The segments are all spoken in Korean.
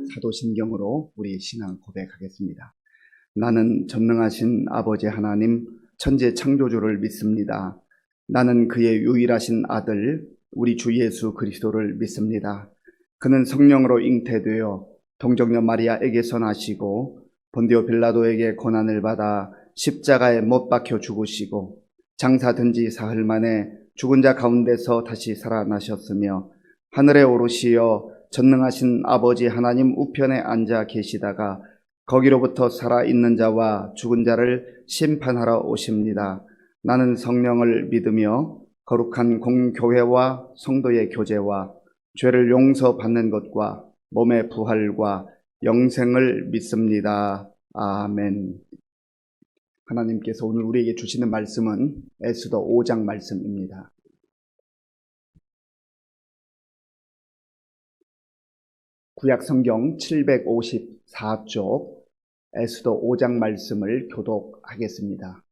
사도신경으로 우리 신앙 고백하겠습니다. 나는 전능하신 아버지 하나님 천지 창조주를 믿습니다. 나는 그의 유일하신 아들 우리 주 예수 그리스도를 믿습니다. 그는 성령으로 잉태되어 동정녀 마리아에게서 나시고 본디오 빌라도에게 고난을 받아 십자가에 못 박혀 죽으시고 장사된 지 사흘 만에 죽은 자 가운데서 다시 살아나셨으며 하늘에 오르시어 전능하신 아버지 하나님 우편에 앉아 계시다가 거기로부터 살아있는 자와 죽은 자를 심판하러 오십니다. 나는 성령을 믿으며 거룩한 공교회와 성도의 교제와 죄를 용서받는 것과 몸의 부활과 영생을 믿습니다. 아멘. 하나님께서 오늘 우리에게 주시는 말씀은 에스더 5장 말씀입니다. 구약성경 754쪽 에스더 5장 말씀을 교독하겠습니다.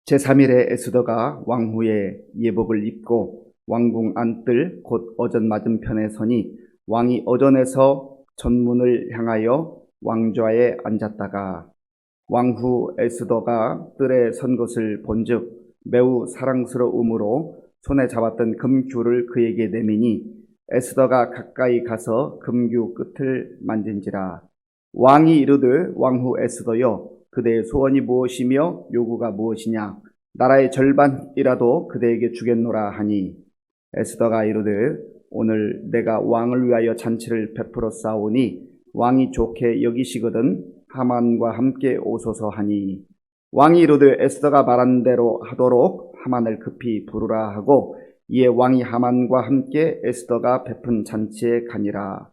제3일에 에스더가 왕후의 예복을 입고 왕궁 안뜰 곧 어전 맞은편에 서니 왕이 어전에서 전문을 향하여 왕좌에 앉았다가 왕후 에스더가 뜰에 선 것을 본즉 매우 사랑스러움으로 손에 잡았던 금규를 그에게 내미니 에스더가 가까이 가서 금규 끝을 만진지라. 왕이 이르되 왕후 에스더여 그대의 소원이 무엇이며 요구가 무엇이냐? 나라의 절반이라도 그대에게 주겠노라 하니 에스더가 이르되 오늘 내가 왕을 위하여 잔치를 베풀어 싸우니 왕이 좋게 여기시거든 하만과 함께 오소서 하니 왕이 이르되 에스더가 말한 대로 하도록 하만을 급히 부르라 하고 이에 왕이 하만과 함께 에스더가 베푼 잔치에 가니라.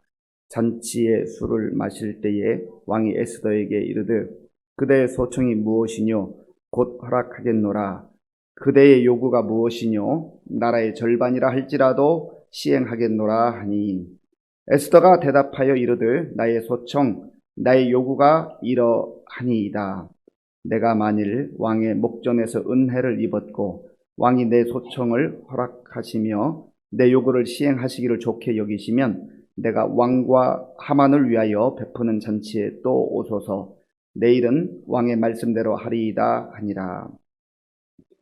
잔치의 술을 마실 때에 왕이 에스더에게 이르되 그대의 소청이 무엇이뇨? 곧 허락하겠노라. 그대의 요구가 무엇이뇨? 나라의 절반이라 할지라도 시행하겠노라 하니 에스더가 대답하여 이르되 나의 소청, 나의 요구가 이러하니이다. 내가 만일 왕의 목전에서 은혜를 입었고 왕이 내 소청을 허락하시며 내 요구를 시행하시기를 좋게 여기시면 내가 왕과 하만을 위하여 베푸는 잔치에 또 오소서. 내일은 왕의 말씀대로 하리이다 하니라.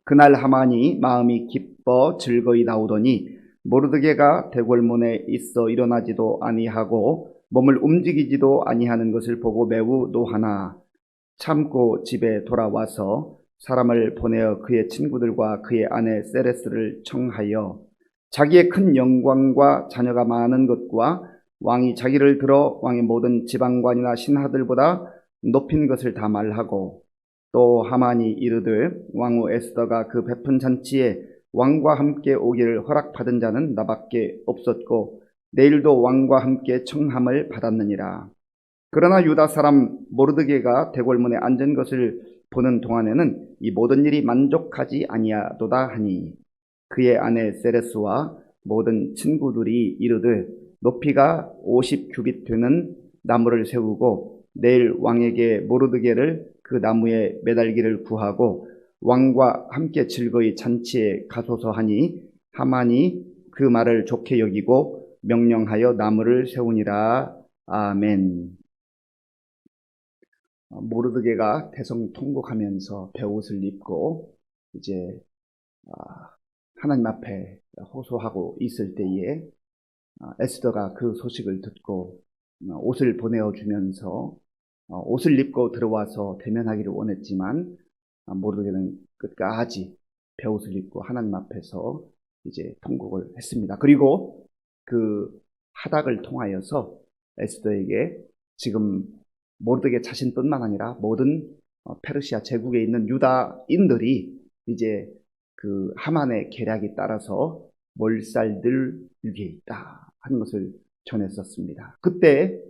그날 하만이 마음이 기뻐 즐거이 나오더니 모르드게가 대궐문에 있어 일어나지도 아니하고 몸을 움직이지도 아니하는 것을 보고 매우 노하나 참고 집에 돌아와서 사람을 보내어 그의 친구들과 그의 아내 세레스를 청하여 자기의 큰 영광과 자녀가 많은 것과 왕이 자기를 들어 왕의 모든 지방관이나 신하들보다 높인 것을 다 말하고 또 하만이 이르되 왕후 에스더가 그 베푼 잔치에 왕과 함께 오기를 허락받은 자는 나밖에 없었고 내일도 왕과 함께 청함을 받았느니라. 그러나 유다 사람 모르드게가 대궐문에 앉은 것을 보는 동안에는 이 모든 일이 만족하지 아니하도다 하니 그의 아내 세레스와 모든 친구들이 이르되 높이가 50규빗 되는 나무를 세우고 내일 왕에게 모르드게를 그 나무에 매달기를 구하고 왕과 함께 즐거이 잔치에 가소서 하니 하만이 그 말을 좋게 여기고 명령하여 나무를 세우니라. 아멘. 모르드게가 대성통곡하면서 베옷을 입고 이제 하나님 앞에 호소하고 있을 때에 에스더가 그 소식을 듣고 옷을 보내어주면서 옷을 입고 들어와서 대면하기를 원했지만 모르드게는 끝까지 베옷을 입고 하나님 앞에서 이제 통곡을 했습니다. 그리고 그 하닥을 통하여서 에스더에게 지금 모르드게 자신뿐만 아니라 모든 페르시아 제국에 있는 유다인들이 이제 그 하만의 계략에 따라서 몰살들 위기에 있다 하는 것을 전했었습니다. 그때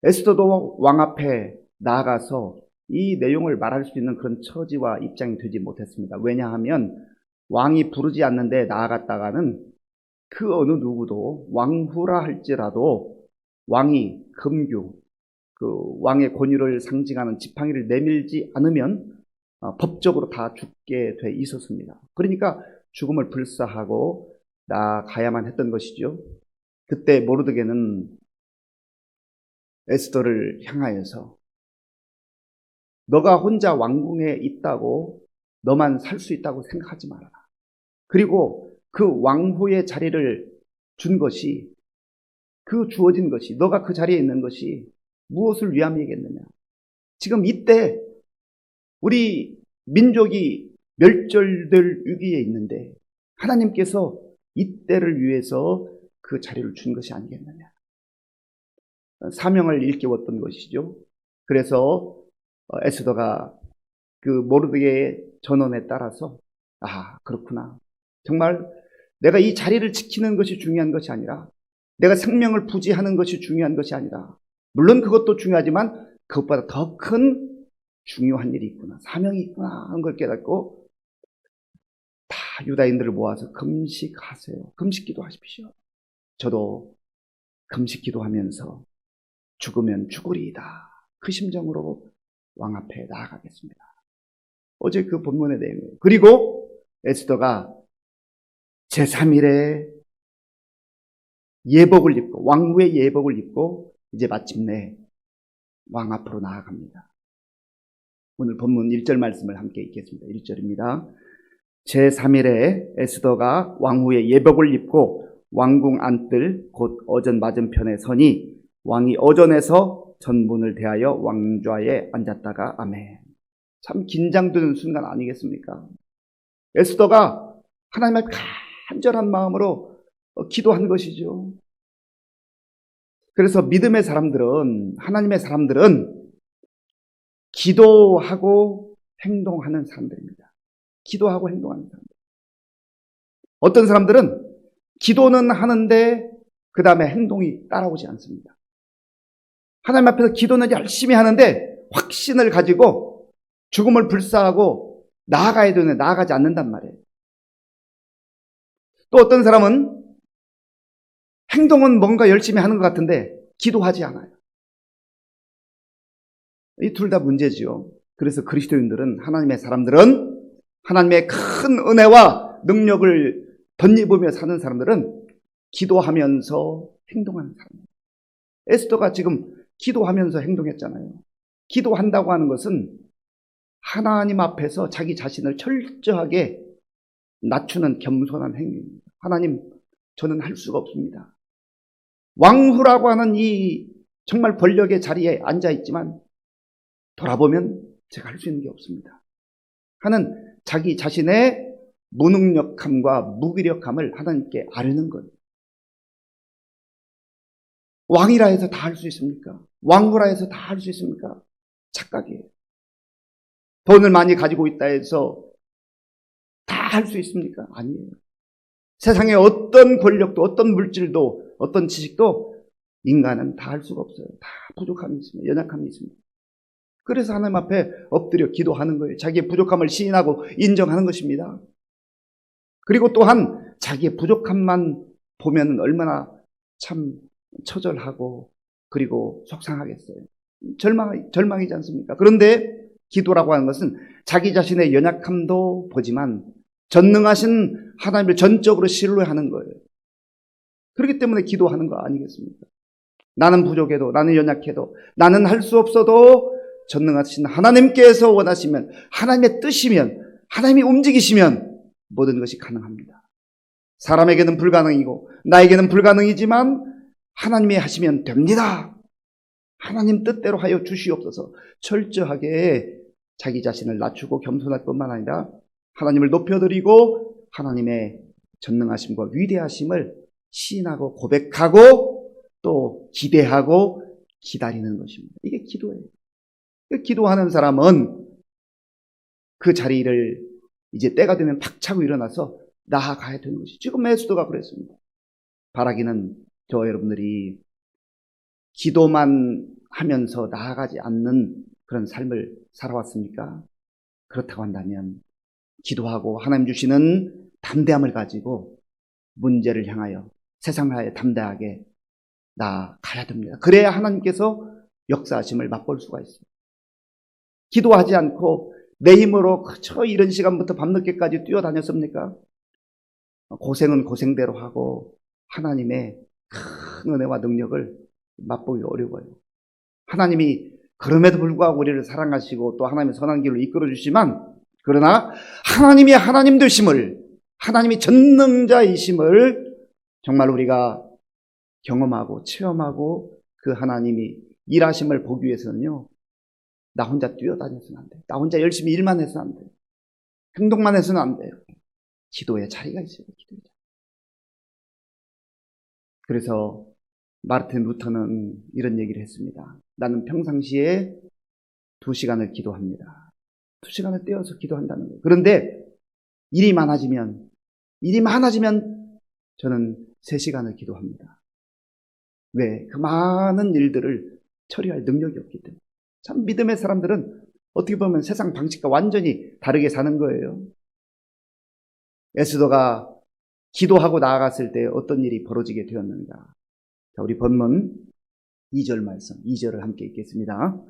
에스더도 왕 앞에 나아가서 이 내용을 말할 수 있는 그런 처지와 입장이 되지 못했습니다. 왜냐하면 왕이 부르지 않는데 나아갔다가는 그 어느 누구도 왕후라 할지라도 왕이 금규, 그 왕의 권위를 상징하는 지팡이를 내밀지 않으면 법적으로 다 죽게 돼 있었습니다. 그러니까 죽음을 불사하고 나아가야만 했던 것이죠. 그때 모르드게는 에스더를 향하여서 너가 혼자 왕궁에 있다고 너만 살 수 있다고 생각하지 말아라. 그리고 그 왕후의 자리를 준 것이, 그 주어진 것이, 너가 그 자리에 있는 것이 무엇을 위함이겠느냐. 지금 이때 우리 민족이 멸절될 위기에 있는데 하나님께서 이때를 위해서 그 자리를 준 것이 아니겠느냐. 사명을 일깨웠던 것이죠. 그래서 에스더가 그 모르드게의 전언에 따라서 그렇구나. 정말 내가 이 자리를 지키는 것이 중요한 것이 아니라, 내가 생명을 부지하는 것이 중요한 것이 아니라, 물론 그것도 중요하지만 그것보다 더 큰 중요한 일이 있구나, 사명이 있구나 하는 걸 깨닫고 다 유다인들을 모아서 금식하세요. 금식 기도하십시오. 저도 금식 기도하면서 죽으면 죽으리이다, 그 심정으로 왕 앞에 나아가겠습니다. 어제 그 본문의 내용이에요. 그리고 에스더가 제3일에 예복을 입고, 왕후의 예복을 입고 이제 마침내 왕 앞으로 나아갑니다. 오늘 본문 1절 말씀을 함께 읽겠습니다. 1절입니다. 제3일에 에스더가 왕후의 예복을 입고 왕궁 안뜰 곧 어전 맞은편에 서니 왕이 어전에서 전문을 대하여 왕좌에 앉았다가 아멘. 참 긴장되는 순간 아니겠습니까? 에스더가 하나님 앞에 간절한 마음으로 기도한 것이죠. 그래서 믿음의 사람들은, 하나님의 사람들은 기도하고 행동하는 사람들입니다. 기도하고 행동하는 사람들. 어떤 사람들은 기도는 하는데 그 다음에 행동이 따라오지 않습니다. 하나님 앞에서 기도는 열심히 하는데 확신을 가지고 죽음을 불사하고 나아가야 되는데 나아가지 않는단 말이에요. 또 어떤 사람은 행동은 뭔가 열심히 하는 것 같은데 기도하지 않아요. 이 둘 다 문제지요. 그래서 그리스도인들은, 하나님의 사람들은, 하나님의 큰 은혜와 능력을 덧입으며 사는 사람들은 기도하면서 행동하는 사람이에요. 에스더가 지금 기도하면서 행동했잖아요. 기도한다고 하는 것은 하나님 앞에서 자기 자신을 철저하게 낮추는 겸손한 행위입니다. 하나님, 저는 할 수가 없습니다. 왕후라고 하는 이 정말 권력의 자리에 앉아있지만 돌아보면 제가 할 수 있는 게 없습니다 하는 자기 자신의 무능력함과 무기력함을 하나님께 아뢰는 거예요. 왕이라 해서 다 할 수 있습니까? 왕후라 해서 다 할 수 있습니까? 착각이에요. 돈을 많이 가지고 있다 해서 다 할 수 있습니까? 아니에요. 세상에 어떤 권력도, 어떤 물질도, 어떤 지식도 인간은 다 할 수가 없어요. 다 부족함이 있습니다. 연약함이 있습니다. 그래서 하나님 앞에 엎드려 기도하는 거예요. 자기의 부족함을 시인하고 인정하는 것입니다. 그리고 또한 자기의 부족함만 보면 얼마나 참 처절하고 그리고 속상하겠어요. 절망이지 않습니까? 그런데 기도라고 하는 것은 자기 자신의 연약함도 보지만 전능하신 하나님을 전적으로 신뢰하는 거예요. 그렇기 때문에 기도하는 거 아니겠습니까? 나는 부족해도, 나는 연약해도, 나는 할 수 없어도 전능하신 하나님께서 원하시면, 하나님의 뜻이면, 하나님이 움직이시면 모든 것이 가능합니다. 사람에게는 불가능이고 나에게는 불가능이지만 하나님이 하시면 됩니다. 하나님 뜻대로 하여 주시옵소서. 철저하게 자기 자신을 낮추고 겸손할 뿐만 아니라 하나님을 높여드리고 하나님의 전능하심과 위대하심을 시인하고 고백하고 또 기대하고 기다리는 것입니다. 이게 기도예요. 기도하는 사람은 그 자리를 이제 때가 되면 박차고 일어나서 나아가야 되는 것이. 지금 에스더가 그랬습니다. 바라기는 저와 여러분들이 기도만 하면서 나아가지 않는 그런 삶을 살아왔습니까? 그렇다고 한다면 기도하고 하나님 주시는 담대함을 가지고 문제를 향하여, 세상을 향하여 담대하게 나아가야 됩니다. 그래야 하나님께서 역사하심을 맛볼 수가 있습니다. 기도하지 않고 내 힘으로 그저 이런 시간부터 밤늦게까지 뛰어다녔습니까? 고생은 고생대로 하고 하나님의 큰 은혜와 능력을 맛보기 어려워요. 하나님이 그럼에도 불구하고 우리를 사랑하시고 또 하나님의 선한 길로 이끌어 주시지만, 그러나 하나님이 하나님 되심을, 하나님이 전능자이심을 정말 우리가 경험하고 체험하고 그 하나님이 일하심을 보기 위해서는요, 나 혼자 뛰어다녀서는 안 돼요. 나 혼자 열심히 일만 해서는 안 돼요. 행동만 해서는 안 돼요. 기도의 자리가 있어요. 기도의 자리. 그래서 마르틴 루터는 이런 얘기를 했습니다. 나는 평상시에 2시간을 기도합니다. 2시간을 떼어서 기도한다는 거예요. 그런데 일이 많아지면 저는 3시간을 기도합니다. 왜? 그 많은 일들을 처리할 능력이 없기 때문에. 참 믿음의 사람들은 어떻게 보면 세상 방식과 완전히 다르게 사는 거예요. 에스더가 기도하고 나아갔을 때 어떤 일이 벌어지게 되었는가. 자, 우리 본문 2절 말씀, 2절을 함께 읽겠습니다.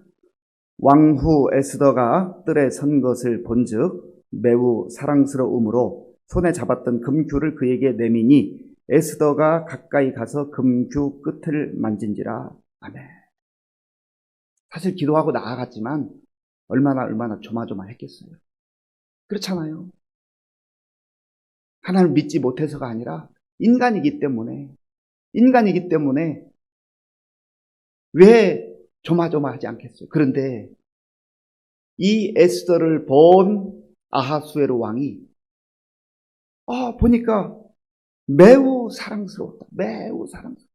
왕후 에스더가 뜰에 선 것을 본즉 매우 사랑스러움으로 손에 잡았던 금규를 그에게 내미니 에스더가 가까이 가서 금규 끝을 만진지라. 아멘. 사실 기도하고 나아갔지만 얼마나 조마조마했겠어요. 그렇잖아요. 하나님을 믿지 못해서가 아니라 인간이기 때문에 왜 조마조마하지 않겠어요? 그런데 이 에스더를 본 아하수에로 왕이 보니까 매우 사랑스러웠다. 매우 사랑스러웠다.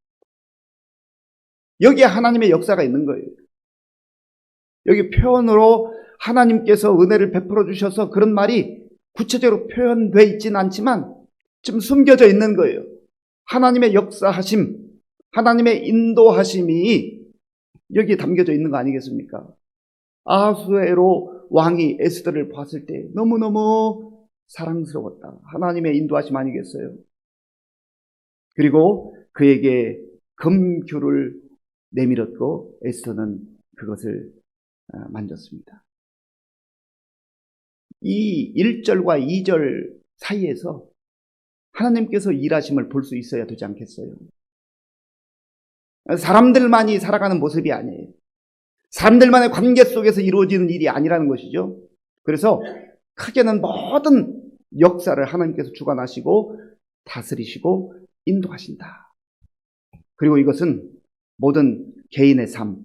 여기에 하나님의 역사가 있는 거예요. 여기 표현으로 하나님께서 은혜를 베풀어 주셔서 그런 말이 구체적으로 표현되어 있지는 않지만 좀 숨겨져 있는 거예요. 하나님의 역사하심, 하나님의 인도하심이 여기에 담겨져 있는 거 아니겠습니까? 아하수에로 왕이 에스더를 봤을 때 너무너무 사랑스러웠다. 하나님의 인도하심 아니겠어요? 그리고 그에게 금규를 내밀었고 에스더는 그것을 만졌습니다. 이 1절과 2절 사이에서 하나님께서 일하심을 볼 수 있어야 되지 않겠어요? 사람들만이 살아가는 모습이 아니에요. 사람들만의 관계 속에서 이루어지는 일이 아니라는 것이죠. 그래서 크게는 모든 역사를 하나님께서 주관하시고 다스리시고 인도하신다. 그리고 이것은 모든 개인의 삶,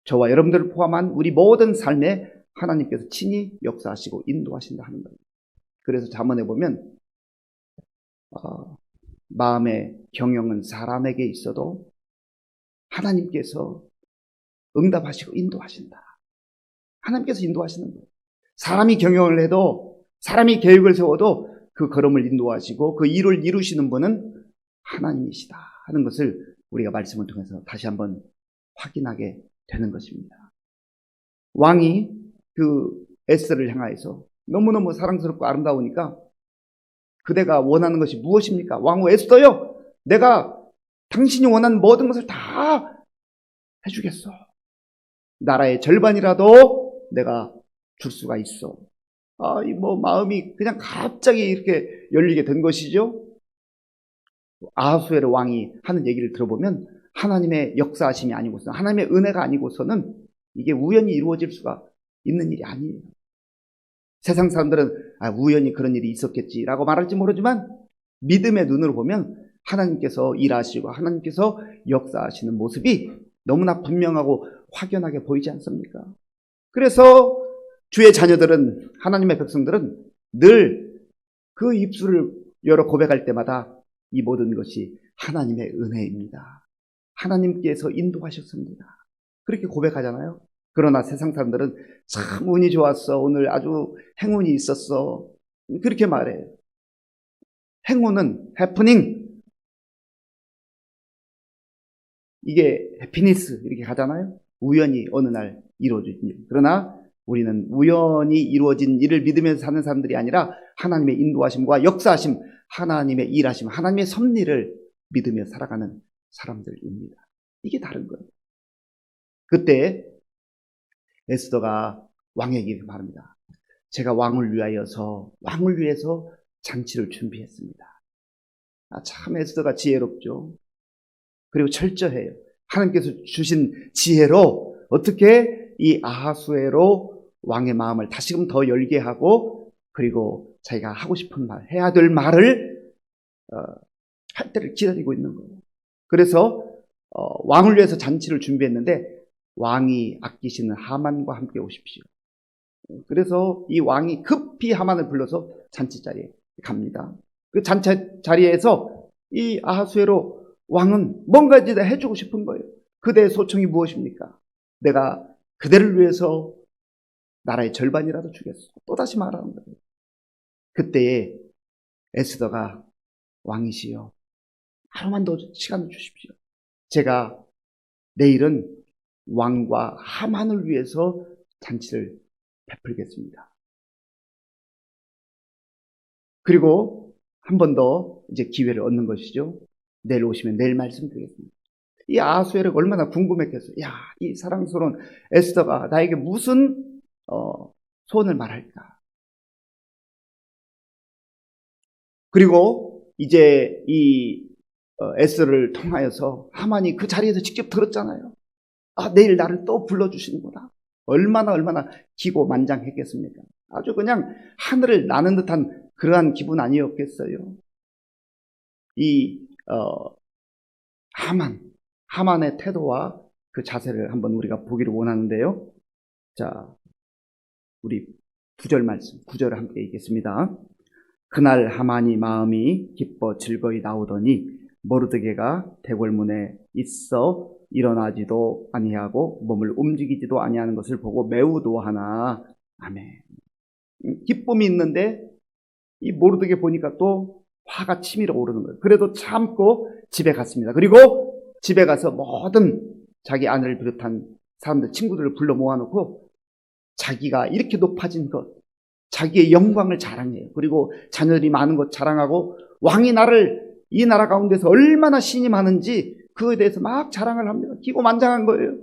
저와 여러분들을 포함한 우리 모든 삶에 하나님께서 친히 역사하시고 인도하신다 하는 겁니다. 그래서 잠언에 보면 마음의 경영은 사람에게 있어도 하나님께서 응답하시고 인도하신다. 하나님께서 인도하시는 거예요. 사람이 경영을 해도, 사람이 계획을 세워도 그 걸음을 인도하시고 그 일을 이루시는 분은 하나님이시다 하는 것을 우리가 말씀을 통해서 다시 한번 확인하게 되는 것입니다. 왕이 그 에스더를 향하여서 너무너무 사랑스럽고 아름다우니까 그대가 원하는 것이 무엇입니까? 왕후 에스더요, 내가 당신이 원하는 모든 것을 다 해주겠어. 나라의 절반이라도 내가 줄 수가 있어. 마음이 그냥 갑자기 이렇게 열리게 된 것이죠. 아하수에로 왕이 하는 얘기를 들어보면 하나님의 역사하심이 아니고서, 하나님의 은혜가 아니고서는 이게 우연히 이루어질 수가 있는 일이 아니에요. 세상 사람들은 우연히 그런 일이 있었겠지라고 말할지 모르지만 믿음의 눈으로 보면 하나님께서 일하시고 하나님께서 역사하시는 모습이 너무나 분명하고 확연하게 보이지 않습니까? 그래서 주의 자녀들은, 하나님의 백성들은 늘 그 입술을 열어 고백할 때마다 이 모든 것이 하나님의 은혜입니다. 하나님께서 인도하셨습니다. 그렇게 고백하잖아요. 그러나 세상 사람들은 참 운이 좋았어, 오늘 아주 행운이 있었어, 그렇게 말해요. 행운은 해프닝, 이게 해피니스 이렇게 가잖아요. 우연히 어느 날 이루어진 일. 그러나 우리는 우연히 이루어진 일을 믿으면서 사는 사람들이 아니라 하나님의 인도하심과 역사하심, 하나님의 일하심, 하나님의 섭리를 믿으며 살아가는 사람들입니다. 이게 다른 거예요. 그때 에스더가 왕에게 말합니다. 제가 왕을 위해서 잔치를 준비했습니다. 참 에스더가 지혜롭죠. 그리고 철저해요. 하나님께서 주신 지혜로 어떻게 이 아하수에로 왕의 마음을 다시금 더 열게 하고, 그리고 자기가 하고 싶은 말, 해야 될 말을 할 때를 기다리고 있는 거예요. 그래서 왕을 위해서 잔치를 준비했는데 왕이 아끼시는 하만과 함께 오십시오. 그래서 이 왕이 급히 하만을 불러서 잔치 자리에 갑니다. 그 잔치 자리에서 이 아하수에로 왕은 뭔가 이제 해주고 싶은 거예요. 그대의 소청이 무엇입니까? 내가 그대를 위해서 나라의 절반이라도 주겠어. 또다시 말하는 거예요. 그때에 에스더가 왕이시여, 하루만 더 시간을 주십시오. 제가 내일은 왕과 하만을 위해서 잔치를 베풀겠습니다. 그리고 한 번 더 이제 기회를 얻는 것이죠. 내일 오시면 내일 말씀드리겠습니다. 이 아하수에르가 얼마나 궁금했겠어요. 야, 이 사랑스러운 에스더가 나에게 무슨 소원을 말할까? 그리고 이제 이 에스더를 통하여서 하만이 그 자리에서 직접 들었잖아요. 아, 내일 나를 또 불러주시는구나. 얼마나 기고만장했겠습니까? 아주 그냥 하늘을 나는 듯한 그러한 기분 아니었겠어요. 이 하만의 태도와 그 자세를 한번 우리가 보기를 원하는데요. 자, 우리 9절 말씀, 9절을 함께 읽겠습니다. 그날 하만이 마음이 기뻐 즐거이 나오더니 모르드게가 대궐문에 있어 일어나지도 아니하고 몸을 움직이지도 아니하는 것을 보고 매우 노하나. 아멘. 기쁨이 있는데 이 모르드게 보니까 또 화가 치밀어 오르는 거예요. 그래도 참고 집에 갔습니다. 그리고 집에 가서 모든 자기 아내를 비롯한 사람들, 친구들을 불러 모아놓고 자기가 이렇게 높아진 것, 자기의 영광을 자랑해요. 그리고 자녀들이 많은 것 자랑하고 왕이 나를 이 나라 가운데서 얼마나 신이 많은지 그에 대해서 막 자랑을 합니다. 기고만장한 거예요.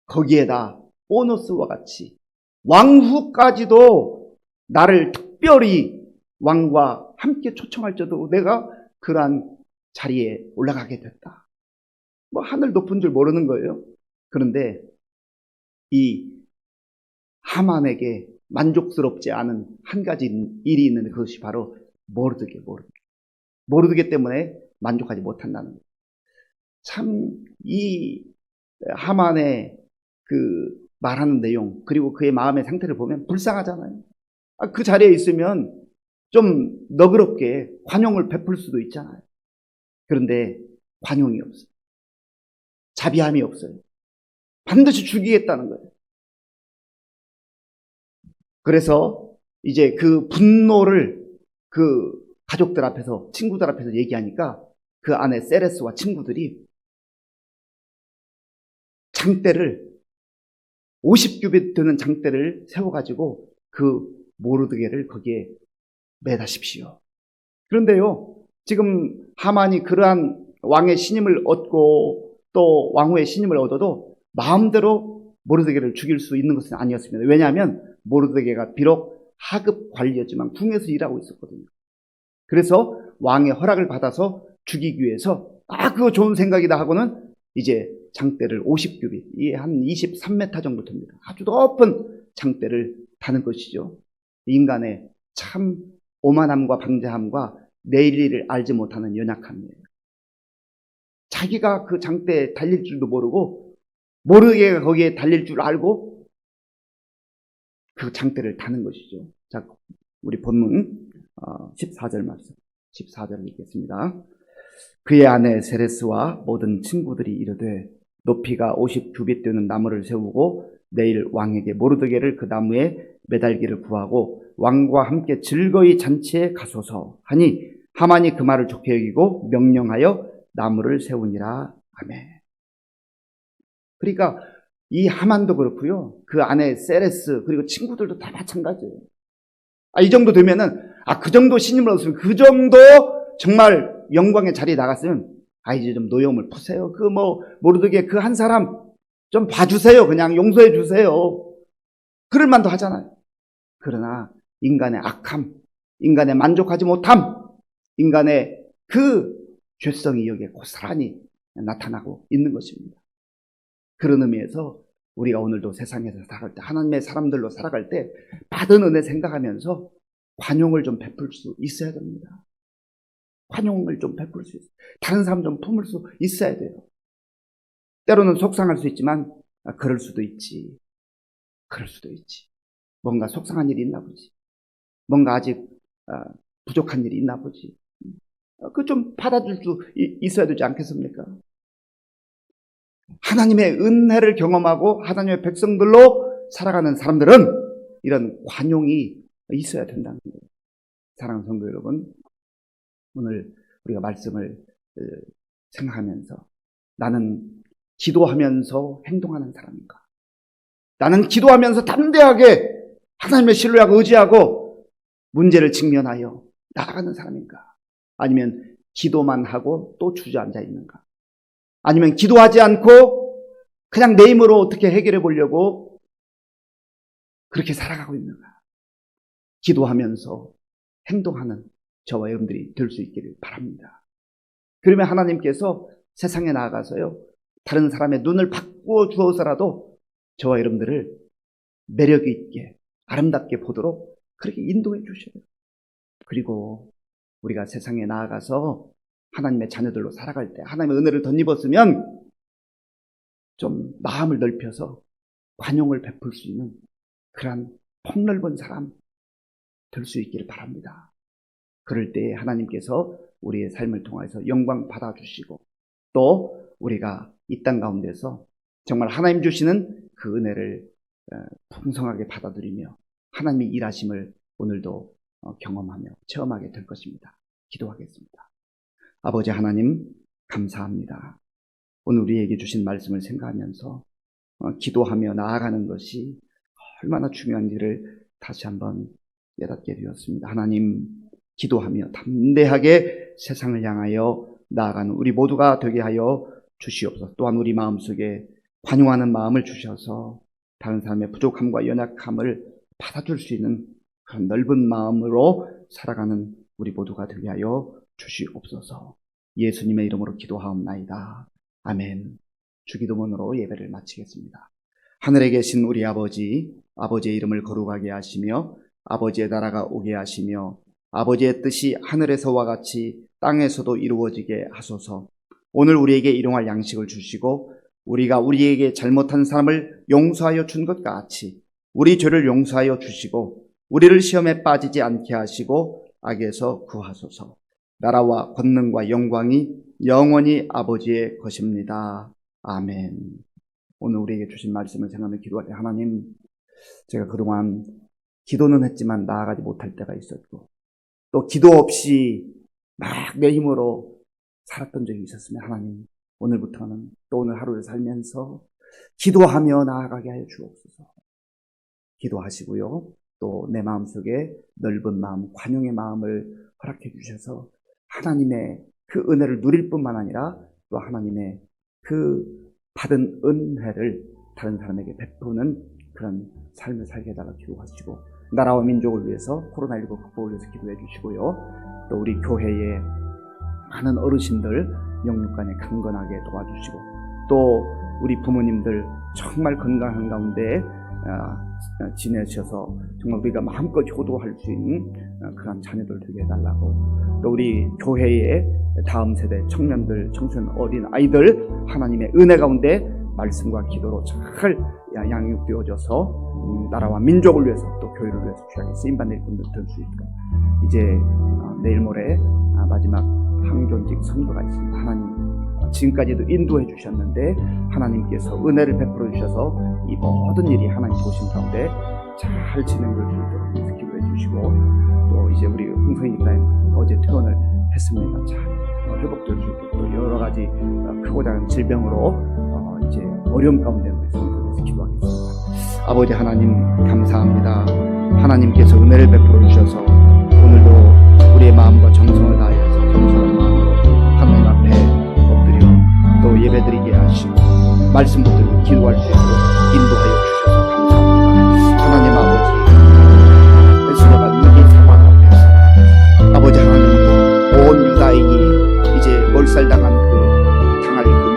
거기에다 보너스와 같이 왕후까지도 나를 특별히 왕과 함께 초청할 정도로 내가 그러한 자리에 올라가게 됐다. 뭐 하늘 높은 줄 모르는 거예요. 그런데 이 하만에게 만족스럽지 않은 한 가지 일이 있는데 그것이 바로 모르드게 때문에 만족하지 못한다는 거예요. 참 이 하만의 그 말하는 내용, 그리고 그의 마음의 상태를 보면 불쌍하잖아요. 그 자리에 있으면 좀 너그럽게 관용을 베풀 수도 있잖아요. 그런데 관용이 없어요. 자비함이 없어요. 반드시 죽이겠다는 거예요. 그래서 이제 그 분노를 그 가족들 앞에서, 친구들 앞에서 얘기하니까 그 안에 세레스와 친구들이 장대를 50규빗 되는 장대를 세워가지고 그 모르드게를 거기에 매다십시오. 그런데요, 지금 하만이 그러한 왕의 신임을 얻고 또 왕후의 신임을 얻어도 마음대로 모르드게를 죽일 수 있는 것은 아니었습니다. 왜냐하면 모르드게가 비록 하급 관리였지만 궁에서 일하고 있었거든요. 그래서 왕의 허락을 받아서 죽이기 위해서 그거 좋은 생각이다 하고는 이제 장대를 50규빗, 이게 한 23m 정도 됩니다. 아주 높은 장대를 다는 것이죠. 인간의 참 오만함과 방자함과 내일 일을 알지 못하는 연약함이에요. 자기가 그 장대에 달릴 줄도 모르고 모르게 거기에 달릴 줄 알고 그 장대를 다는 것이죠. 자, 우리 본문 14절 말씀, 14절 읽겠습니다. 그의 아내 세레스와 모든 친구들이 이르되 높이가 50규빗 되는 나무를 세우고 내일 왕에게 모르드게를 그 나무에 매달기를 구하고 왕과 함께 즐거이 잔치에 가소서 하니 하만이 그 말을 좋게 여기고 명령하여 나무를 세우니라. 아멘. 그러니까 이 하만도 그렇고요, 그 안에 세레스 그리고 친구들도 다 마찬가지예요. 이 정도 되면은 그 정도 신임을 얻으면, 그 정도 정말 영광의 자리에 나갔으면 이제 좀 노여움을 푸세요. 그 모르드게 그 한 사람 좀 봐주세요. 그냥 용서해 주세요. 그럴 만도 하잖아요. 그러나 인간의 악함, 인간의 만족하지 못함, 인간의 그 죄성이 여기에 고스란히 나타나고 있는 것입니다. 그런 의미에서 우리가 오늘도 세상에서 살아갈 때, 하나님의 사람들로 살아갈 때 받은 은혜 생각하면서 관용을 좀 베풀 수 있어야 됩니다. 관용을 좀 베풀 수 있어요. 다른 사람 좀 품을 수 있어야 돼요. 때로는 속상할 수 있지만 그럴 수도 있지. 그럴 수도 있지. 뭔가 속상한 일이 있나 보지. 뭔가 아직 부족한 일이 있나 보지. 그 좀 받아줄 수 있어야 되지 않겠습니까? 하나님의 은혜를 경험하고 하나님의 백성들로 살아가는 사람들은 이런 관용이 있어야 된다는 거예요. 사랑하는 성도 여러분, 오늘 우리가 말씀을 생각하면서 나는 기도하면서 행동하는 사람인가? 나는 기도하면서 담대하게 하나님의 신뢰하고 의지하고 문제를 직면하여 나아가는 사람인가? 아니면 기도만 하고 또 주저앉아 있는가? 아니면 기도하지 않고 그냥 내 힘으로 어떻게 해결해 보려고 그렇게 살아가고 있는가? 기도하면서 행동하는 저와 여러분들이 될 수 있기를 바랍니다. 그러면 하나님께서 세상에 나아가서요, 다른 사람의 눈을 바꾸어 주어서라도 저와 여러분들을 매력 있게 아름답게 보도록 그렇게 인도해 주셔요. 그리고 우리가 세상에 나아가서 하나님의 자녀들로 살아갈 때 하나님의 은혜를 덧입었으면 좀 마음을 넓혀서 관용을 베풀 수 있는 그러한 폭넓은 사람 될 수 있기를 바랍니다. 그럴 때 하나님께서 우리의 삶을 통해서 영광 받아주시고 또 우리가 이 땅 가운데서 정말 하나님 주시는 그 은혜를 풍성하게 받아들이며 하나님의 일하심을 오늘도 경험하며 체험하게 될 것입니다. 기도하겠습니다. 아버지 하나님 감사합니다. 오늘 우리에게 주신 말씀을 생각하면서 기도하며 나아가는 것이 얼마나 중요한지를 다시 한번 깨닫게 되었습니다. 하나님, 기도하며 담대하게 세상을 향하여 나아가는 우리 모두가 되게 하여 주시옵소서. 또한 우리 마음속에 관용하는 마음을 주셔서 다른 사람의 부족함과 연약함을 받아줄 수 있는 그런 넓은 마음으로 살아가는 우리 모두가 되게 하여 주시옵소서. 예수님의 이름으로 기도하옵나이다. 아멘. 주기도문으로 예배를 마치겠습니다. 하늘에 계신 우리 아버지, 아버지의 이름을 거룩하게 하시며 아버지의 나라가 오게 하시며 아버지의 뜻이 하늘에서와 같이 땅에서도 이루어지게 하소서. 오늘 우리에게 일용할 양식을 주시고 우리가 우리에게 잘못한 사람을 용서하여 준 것 같이 우리 죄를 용서하여 주시고 우리를 시험에 빠지지 않게 하시고 악에서 구하소서. 나라와 권능과 영광이 영원히 아버지의 것입니다. 아멘. 오늘 우리에게 주신 말씀을 생각하며 기도할 때 하나님, 제가 그동안 기도는 했지만 나아가지 못할 때가 있었고 또 기도 없이 막 내 힘으로 살았던 적이 있었으면 하나님, 오늘부터는 또 오늘 하루를 살면서 기도하며 나아가게 하여 주옵소서. 기도하시고요. 또 내 마음속에 넓은 마음, 관용의 마음을 허락해 주셔서 하나님의 그 은혜를 누릴 뿐만 아니라 또 하나님의 그 받은 은혜를 다른 사람에게 베푸는 그런 삶을 살게 해달라 기도하시고, 나라와 민족을 위해서 코로나19 극복을 위해서 기도해 주시고요. 또 우리 교회의 많은 어르신들 영육간에 강건하게 도와주시고, 또 우리 부모님들 정말 건강한 가운데 지내셔서 정말 우리가 마음껏 효도할 수 있는 그런 자녀들 되게 해달라고, 또 우리 교회의 다음 세대 청년들, 청소년, 어린 아이들 하나님의 은혜 가운데 말씀과 기도로 잘 양육되어져서 나라와 민족을 위해서 또 교회를 위해서 귀하게 쓰임받는 일꾼들 될 수 있도록, 이제 내일 모레 마지막 항존직 선거가 있습니다. 하나님, 지금까지도 인도해 주셨는데 하나님께서 은혜를 베풀어 주셔서 이 모든 일이 하나님 도우심 가운데 잘 진행될 수 있도록 위해서 기도해 주시고, 또 이제 우리 홍성희 집사님 어제 퇴원을 했습니다. 잘 회복될 수 있도록, 또 여러 가지 크고 작은 질병으로 이제 어려움 가운데 우리 성도에서 기도하겠습니다. 아버지 하나님 감사합니다. 하나님께서 은혜를 베풀어 주셔서 오늘도 우리의 마음과 정성을 다해서 겸손한 마음으로 하나님 앞에 엎드려 또 예배드리게 하시고 말씀 붙들고 기도할 수 있도록 인도하여 주셔서 감사합니다. 하나님 아버지, 예수님과 능히 사방 앞에서 아버지 하나님, 온 유다인이 이제 몰살당한 당할 그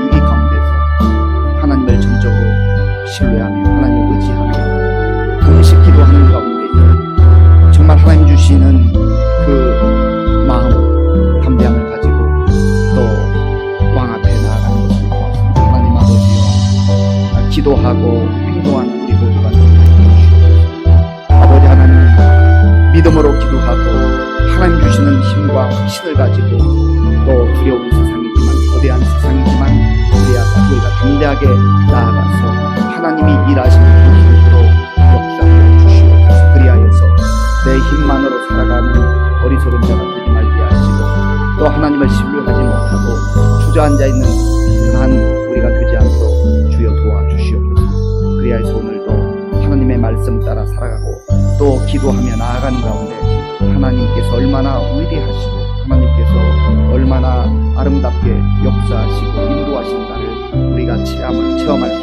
기도하고 행동하는 우리 모두가 되게 주시옵소서. 아버지 하나님, 믿음으로 기도하고 하나님 주시는 힘과 확신을 가지고 또 두려운 세상이지만 거대한 세상이지만 우리가 담대하게 나아가서 하나님이 일하시는 그 힘으로 역사하여 주시옵소서. 그리하여서 내 힘만으로 살아가는 어리석은 자가 되지 말게 하시고 또 하나님을 신뢰하지 못하고 주저앉아 있는 그러한 우리가 되지 않도록 주여 도와주시옵소서. 그리하여서 오늘도 하나님의 말씀 따라 살아가고 또 기도하며 나아가는 가운데 하나님께서 얼마나 위대하시고 하나님께서 얼마나 아름답게 역사하시고 인도하신가를 우리가 체험할